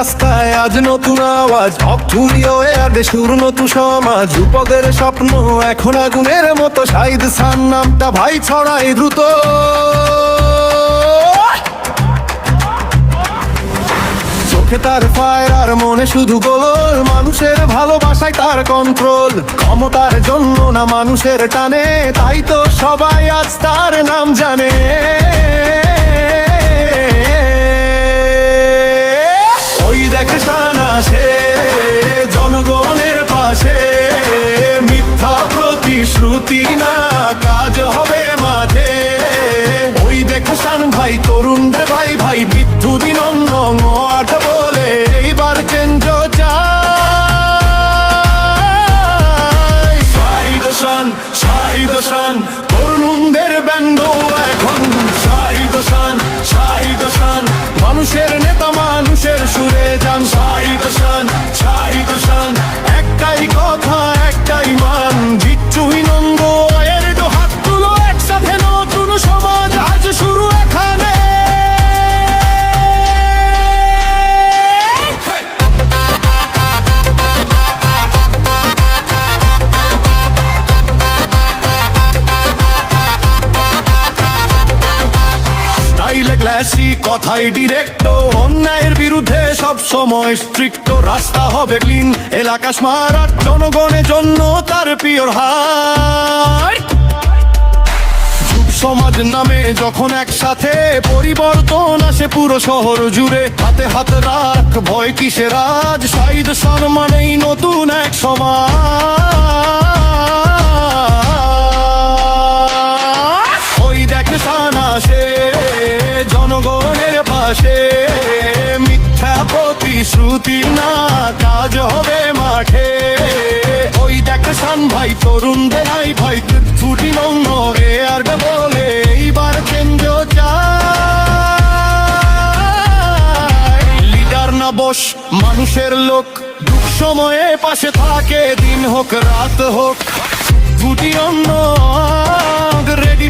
রাস্তায় আজ নতুন আওয়াজ, অক্ষুরীয় আগে সুর নতুন সমাজ। যুবকের স্বপ্ন এখন আগুনের মতো, শাহিদ খান নামটা ভাই ছড়াই দ্রুত। চোখে তার ফায়ার আর মনে শুধু গোল, মানুষের ভালোবাসায় তার কন্ট্রোল। ক্ষমতার জন্য না মানুষের টানে, তাই তো সবাই আজ তার নাম জানে। ওই দেখে শান আসে জনগণের পাশে, মিথ্যা প্রতিশ্রুতি না কাজ হবে মাঠে। ওই দেখে শান ভাই তরুণ রে ভাই ভাই, বিদ্যুৎ আট বলে এইবার চেঞ্জ চাই। শাহিদ শান তরুণদের ব্যান্ড এখন। শাহিদ শান মানুষের নেতা, মানুষের সুরে যান। শাহিদ শান একটাই কথা একটাই মান, বিচ্ছুই নন্দ এর হাত তুলো একসাথে, নতুন সমাজ আজ শুরু এখানে। ক্লাসি কথাই ডিরেক্ট, অন্যায়ের বিরুদ্ধে সব সময় স্ট্রিক্ট। রাস্তা হবে ক্লিন, এলাকা স্মার্ট, জনগণের জন্য তার পিওর হার্ট। যুব সমাজ নামে যখন একসাথে, পরিবর্তন আসে পুরো শহর জুড়ে। হাতে হাত রাখ, ভয় কিসের আজ, শাহিদ খান মানেই নতুন এক সমাজ। ওই দেখে শান আসে জনগণের পাশে, মিথ্যা প্রতিশ্রুতি না কাজ হবে মাঠে। ওই দেখে শান ভাই তরুণদের আই ভাই, ছুটি নরে আর বলে এইবার চেঞ্জ চাই। লিডার না বস, মানুষের লোক, দুঃখ সময়ে পাশে থাকে, দিন হোক রাত হোক। ছুটি অন্য রেডি